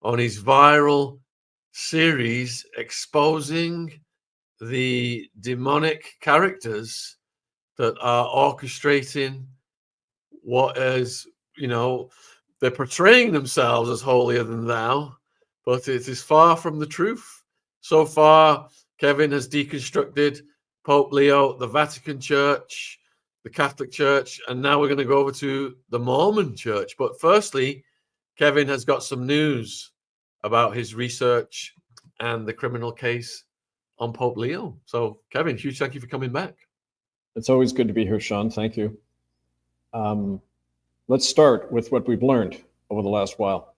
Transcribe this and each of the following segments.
on his viral series exposing the demonic characters that are orchestrating what is, they're portraying themselves as holier than thou, but it is far from the truth. So far, Kevin has deconstructed Pope Leo, the Vatican Church, the Catholic Church, and now we're going to go over to the Mormon Church. But firstly, Kevin has got some news about his research and the criminal case on Pope Leo. So, Kevin, huge thank you for coming back. It's always good to be here, Shaun. Thank you. Let's start with what we've learned over the last while.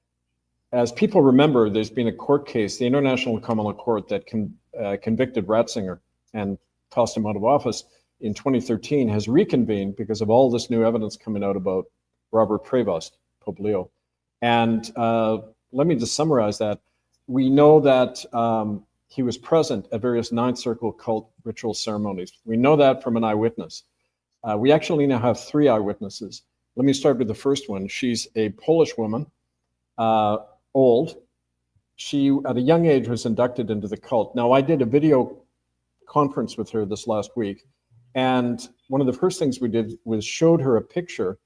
As people remember, there's been a court case, the International Common Law Court, that convicted Ratzinger and tossed him out of office in 2013, has reconvened because of all this new evidence coming out about Robert Prevost, Pope Leo. And let me just summarize that. We know that he was present at various Ninth Circle cult ritual ceremonies. We know that from an eyewitness. We actually now have 3 eyewitnesses. Let me start with the first one. She's a Polish woman, old. She, at a young age, was inducted into the cult. Now, I did a video conference with her this last week, and one of the first things we did was showed her a picture.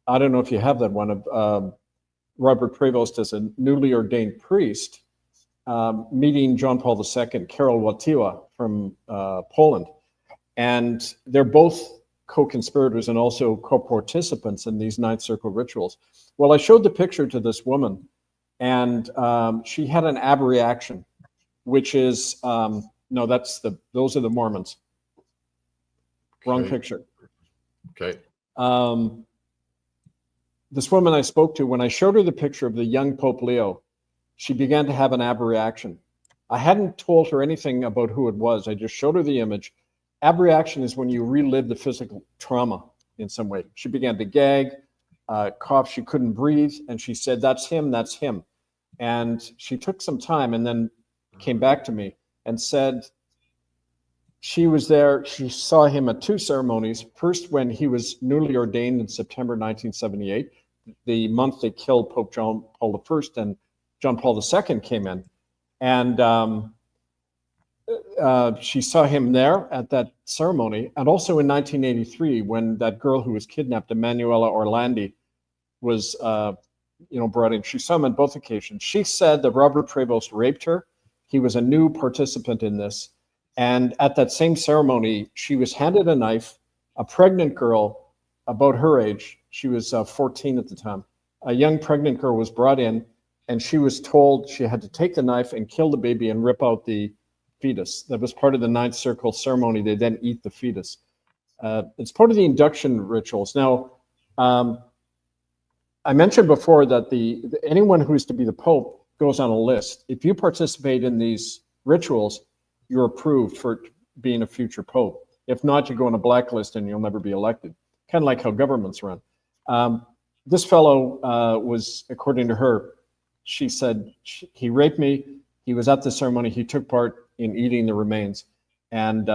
I don't know if you have that one, of Robert Prevost as a newly ordained priest meeting John Paul II, Karol Wojtyła from Poland. And they're both co-conspirators and also co-participants in these Ninth Circle rituals. Well, I showed the picture to this woman, and she had an abreaction, which is, no, those are the Mormons. Wrong picture. Okay. This woman I spoke to, when I showed her the picture of the young Pope Leo, she began to have an abreaction. I hadn't told her anything about who it was. I just showed her the image. Abreaction is when you relive the physical trauma in some way. She began to gag, cough, she couldn't breathe, and she said, "That's him, that's him." And she took some time and then came back to me and said she was there. She saw him at 2 ceremonies. First, when he was newly ordained in September 1978, the month they killed Pope John Paul I, and John Paul II came in. And she saw him there at that ceremony. And also in 1983, when that girl who was kidnapped, Emanuela Orlandi, was brought in. She saw him on both occasions. She said that Robert Prevost raped her. He was a new participant in this. And at that same ceremony, she was handed a knife. A pregnant girl, about her age, she was 14 at the time, a young pregnant girl was brought in, and she was told she had to take the knife and kill the baby and rip out the fetus. That was part of the Ninth Circle ceremony. They then eat the fetus. It's part of the induction rituals. Now, I mentioned before that anyone who is to be the Pope goes on a list. If you participate in these rituals, you're approved for being a future Pope. If not, you go on a blacklist and you'll never be elected. Kind of like how governments run. This fellow was, according to her, she said, he raped me. He was at the ceremony. He took part in eating the remains. And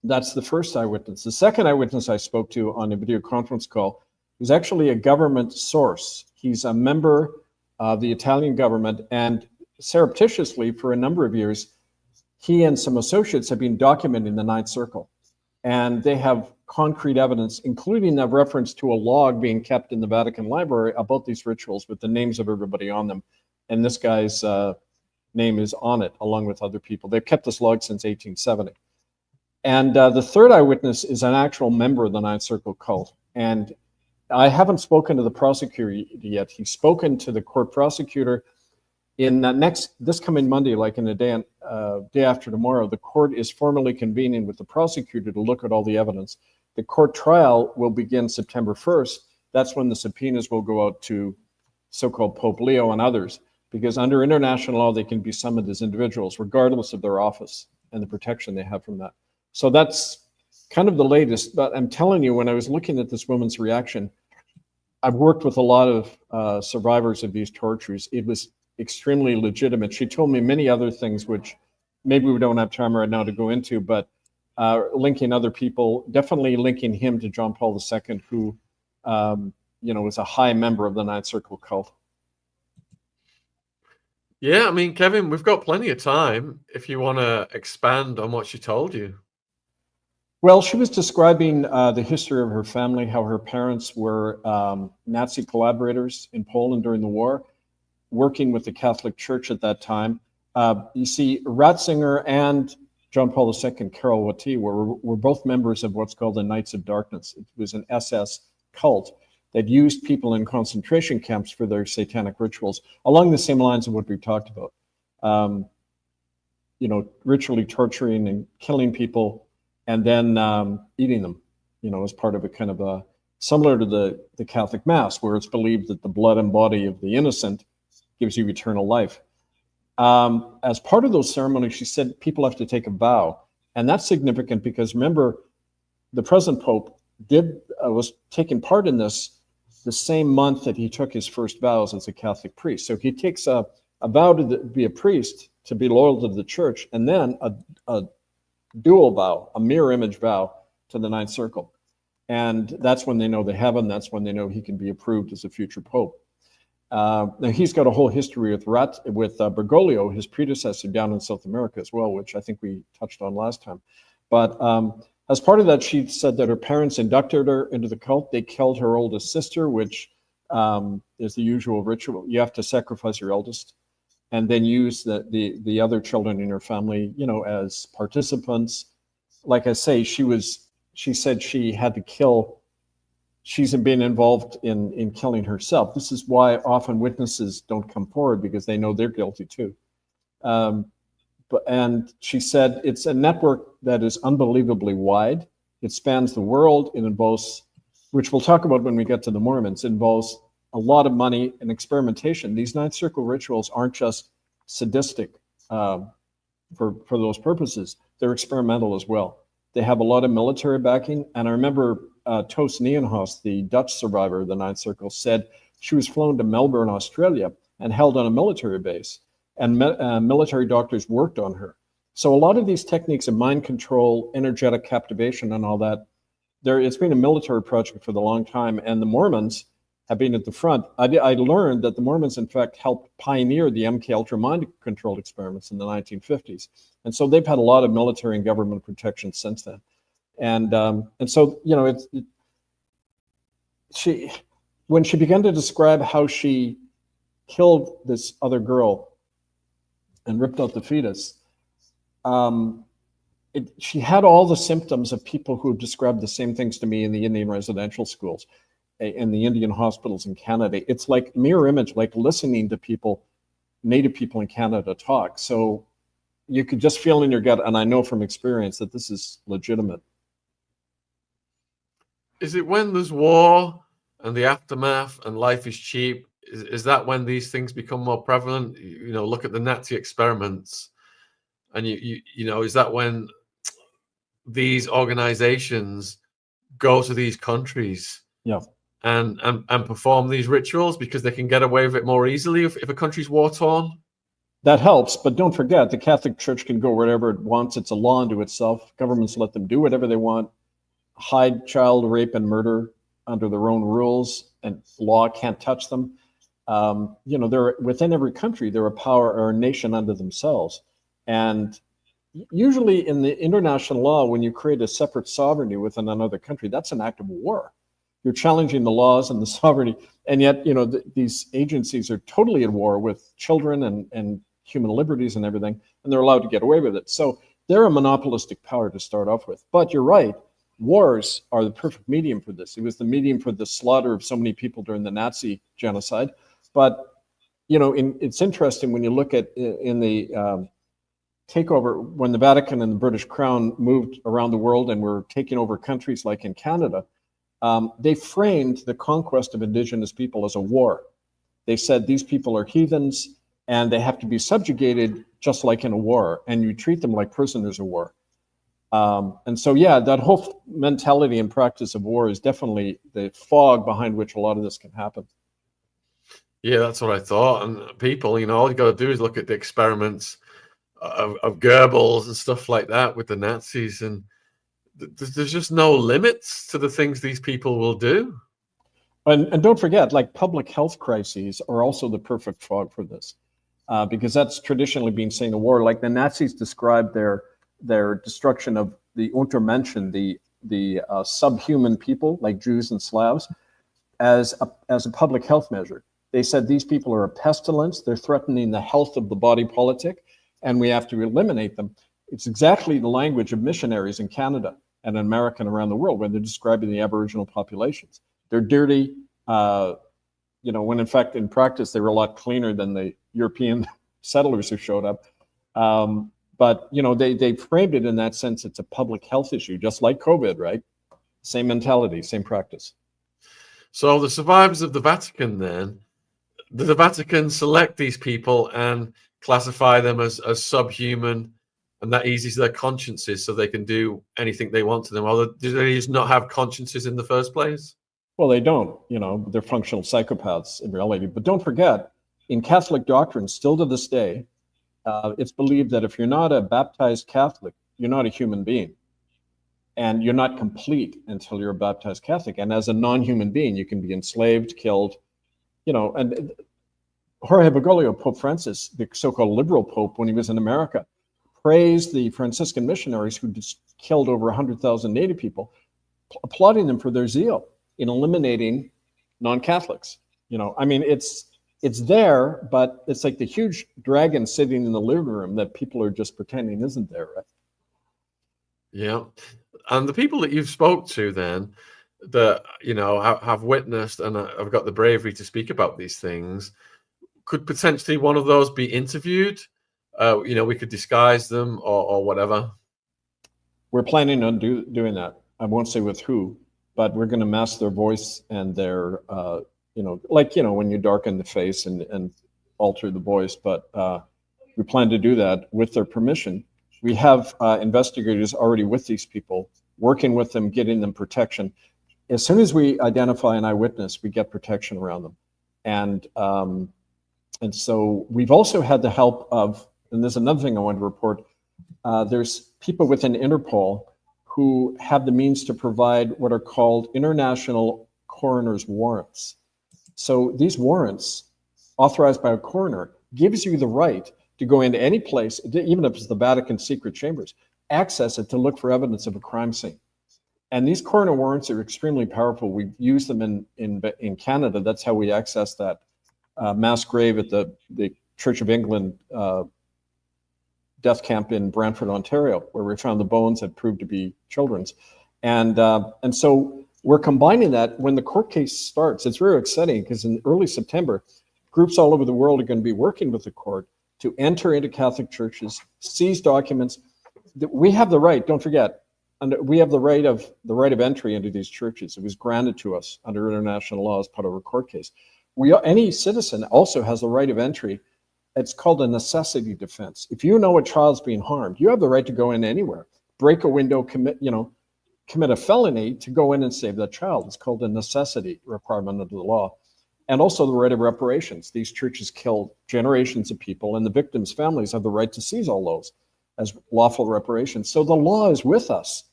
that's the first eyewitness. The second eyewitness I spoke to on a video conference call was actually a government source. He's a member of the Italian government, and surreptitiously for a number of years, he and some associates have been documenting the Ninth Circle. And they have concrete evidence, including a reference to a log being kept in the Vatican Library about these rituals with the names of everybody on them. And this guy's name is Annett, along with other people. They've kept this log since 1870. And the third eyewitness is an actual member of the Ninth Circle cult. And I haven't spoken to the prosecutor yet. He's spoken to the court prosecutor. In this coming Monday, like in the day after tomorrow, the court is formally convening with the prosecutor to look at all the evidence. The court trial will begin September 1st. That's when the subpoenas will go out to so-called Pope Leo and others, because under international law, they can be summoned as individuals, regardless of their office and the protection they have from that. So that's kind of the latest. But I'm telling you, when I was looking at this woman's reaction, I've worked with a lot of survivors of these tortures. It was extremely legitimate. She told me many other things, which maybe we don't have time right now to go into, but linking other people, definitely linking him to John Paul II, who, was a high member of the Ninth Circle cult. Yeah, I mean, Kevin, we've got plenty of time if you want to expand on what she told you. Well, she was describing the history of her family, how her parents were Nazi collaborators in Poland during the war, working with the Catholic Church at that time. You see, Ratzinger and John Paul II, Karol Wojtyła, were both members of what's called the Knights of Darkness. It was an SS cult that used people in concentration camps for their satanic rituals, along the same lines of what we've talked about. You know, ritually torturing and killing people, and then eating them, you know, as part of a kind of a, similar to the Catholic Mass, where it's believed that the blood and body of the innocent gives you eternal life. As part of those ceremonies, she said people have to take a vow. And that's significant because remember, the present Pope was taking part in this the same month that he took his first vows as a Catholic priest. So he takes a vow to be a priest, to be loyal to the church, and then a dual vow, a mirror image vow to the Ninth Circle. And that's when they know they have him. That's when they know he can be approved as a future Pope. Now he's got a whole history with Bergoglio, his predecessor down in South America as well, which I think we touched on last time. But as part of that, she said that her parents inducted her into the cult. They killed her oldest sister, which is the usual ritual. You have to sacrifice your eldest and then use the other children in her family, you know, as participants. Like I say, she said she had to kill. She's been involved in killing herself. This is why often witnesses don't come forward, because they know they're guilty too. And she said it's a network that is unbelievably wide. It spans the world. It involves, which we'll talk about when we get to the Mormons, involves a lot of money and experimentation. These Ninth Circle rituals aren't just sadistic for those purposes. They're experimental as well. They have a lot of military backing. And I remember Toos Nieuwenhuis, the Dutch survivor of the Ninth Circle, said she was flown to Melbourne, Australia, and held on a military base. And military doctors worked on her. So a lot of these techniques of mind control, energetic captivation, and all that, it's been a military project for the long time. And the Mormons have been at the front. I learned that the Mormons, in fact, helped pioneer the MK Ultra mind control experiments in the 1950s. And so they've had a lot of military and government protection since then. And so, you know, when she began to describe how she killed this other girl and ripped out the fetus, she had all the symptoms of people who have described the same things to me in the Indian residential schools, in the Indian hospitals in Canada. It's like mirror image, like listening to people, Native people in Canada talk. So you could just feel in your gut, and I know from experience that this is legitimate. Is it when there's war and the aftermath and life is cheap? Is that when these things become more prevalent? You know, look at the Nazi experiments, and you know, is that when these organizations go to these countries, yeah, and perform these rituals because they can get away with it more easily if a country's war torn? That helps, but don't forget, the Catholic Church can go wherever it wants. It's a law unto itself. Governments let them do whatever they want, hide child rape and murder under their own rules, and law can't touch them. You know, they're within every country, they're a power or a nation unto themselves. And usually in the international law, when you create a separate sovereignty within another country, that's an act of war. You're challenging the laws and the sovereignty. And yet, you know, these agencies are totally at war with children and human liberties and everything, and they're allowed to get away with it. So they're a monopolistic power to start off with. But you're right, wars are the perfect medium for this. It was the medium for the slaughter of so many people during the Nazi genocide. But, you know, it's interesting when you look at in the takeover, when the Vatican and the British Crown moved around the world and were taking over countries like in Canada, they framed the conquest of indigenous people as a war. They said these people are heathens and they have to be subjugated just like in a war, and you treat them like prisoners of war. And so, yeah, that whole mentality and practice of war is definitely the fog behind which a lot of this can happen. Yeah, that's what I thought. And people, you know, all you got to do is look at the experiments of Goebbels and stuff like that with the Nazis, and there's just no limits to the things these people will do. And don't forget, like, public health crises are also the perfect fog for this. because that's traditionally been seen in war. Like the Nazis described their destruction of the Untermenschen, the subhuman people like Jews and Slavs, as a public health measure. They said these people are a pestilence, they're threatening the health of the body politic, and we have to eliminate them. It's exactly the language of missionaries in Canada and in America and around the world when they're describing the Aboriginal populations. They're dirty, when in fact, in practice, they were a lot cleaner than the European settlers who showed up. But they framed it in that sense. It's a public health issue, just like COVID, right? Same mentality, same practice. So the survivors of the Vatican, then, did the Vatican select these people and classify them as subhuman and that easy to their consciences so they can do anything they want to them? Or do they just not have consciences in the first place? Well, they don't, they're functional psychopaths in reality. But don't forget, in Catholic doctrine, still to this day, it's believed that if you're not a baptized Catholic, you're not a human being. And you're not complete until you're a baptized Catholic. And as a non-human being, you can be enslaved, killed, and Jorge Bergoglio, Pope Francis, the so-called liberal Pope, when he was in America, praised the Franciscan missionaries who just killed over 100,000 Native people, applauding them for their zeal in eliminating non-Catholics. It's there, but it's like the huge dragon sitting in the living room that people are just pretending isn't there, right? Yeah. And the people that you've spoke to then that, have witnessed and have got the bravery to speak about these things, could potentially one of those be interviewed? We could disguise them or whatever. We're planning on doing that. I won't say with who, but we're going to mask their voice and their, when you darken the face and alter the voice. But we plan to do that with their permission. We have investigators already with these people, working with them, getting them protection. As soon as we identify an eyewitness, we get protection around them. And so we've also had the help of, and there's another thing I want to report, there's people within Interpol who have the means to provide what are called international coroner's warrants. So these warrants, authorized by a coroner, gives you the right to go into any place, even if it's the Vatican secret chambers, access it to look for evidence of a crime scene. And these coroner warrants are extremely powerful. We've used them in Canada. That's how we access that mass grave at the Church of England death camp in Brantford, Ontario, where we found the bones that proved to be children's. And so we're combining that when the court case starts. It's very exciting because in early September, groups all over the world are going to be working with the court to enter into Catholic churches, seize documents. We have the right, don't forget, and we have the right of entry into these churches. It was granted to us under international law as part of a court case. Any citizen also has the right of entry. It's called a necessity defense. If you know a child's being harmed, you have the right to go in anywhere, break a window, commit a felony to go in and save that child. It's called a necessity requirement under the law. And also the right of reparations. These churches killed generations of people, and the victims' families have the right to seize all those as lawful reparations. So the law is with us.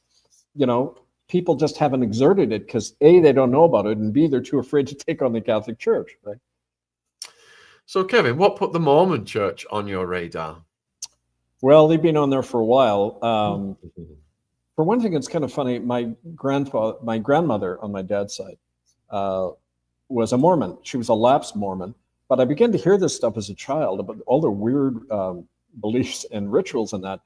People just haven't exerted it because A, they don't know about it, and B, they're too afraid to take on the Catholic Church, right? So Kevin, what put the Mormon Church on your radar? Well, they've been on there for a while. For one thing, it's kind of funny. My grandmother on my dad's side was a Mormon. She was a lapsed Mormon, but I began to hear this stuff as a child about all the weird beliefs and rituals and that.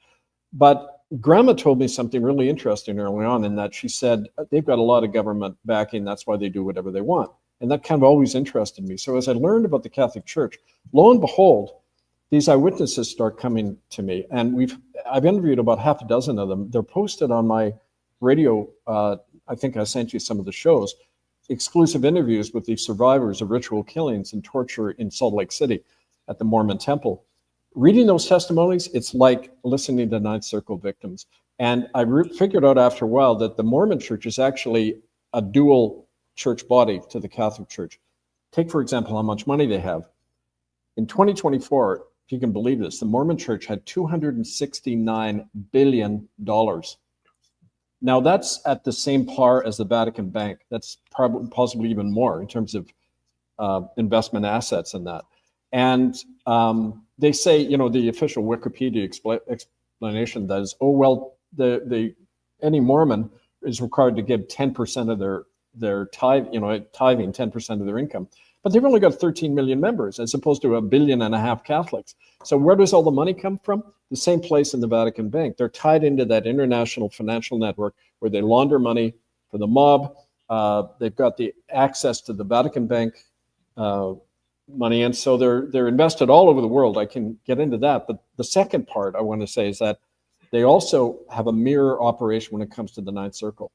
But Grandma told me something really interesting early on in that she said they've got a lot of government backing. That's why they do whatever they want. And that kind of always interested me. So as I learned about the Catholic Church, lo and behold, these eyewitnesses start coming to me. And I've interviewed about half a dozen of them. They're posted on my radio. I think I sent you some of the shows, exclusive interviews with the survivors of ritual killings and torture in Salt Lake City at the Mormon Temple. Reading those testimonies, it's like listening to Ninth Circle victims. And I figured out after a while that the Mormon Church is actually a dual church body to the Catholic Church. Take, for example, how much money they have. In 2024, if you can believe this, the Mormon Church had $269 billion. Now that's at the same par as the Vatican Bank. That's probably possibly even more in terms of investment assets and that. And they say, you know, the official Wikipedia explanation does, oh, well, any Mormon is required to give 10% of their tithe, you know, tithing 10% of their income. But they've only got 13 million members as opposed to 1.5 billion Catholics. So where does all the money come from? The same place in the Vatican Bank. They're tied into that international financial network where they launder money for the mob. They've got the access to the Vatican Bank money, and so they're invested all over the world. I can get into that. But the second part I want to say is that they also have a mirror operation when it comes to the Ninth Circle.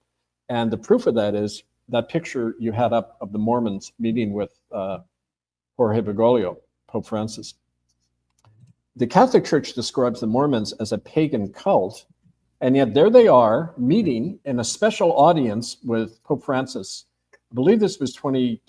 And the proof of that is that picture you had up of the Mormons meeting with Jorge Bergoglio, Pope Francis. The Catholic Church describes the Mormons as a pagan cult, and yet there they are meeting in a special audience with Pope Francis. I believe this was 2020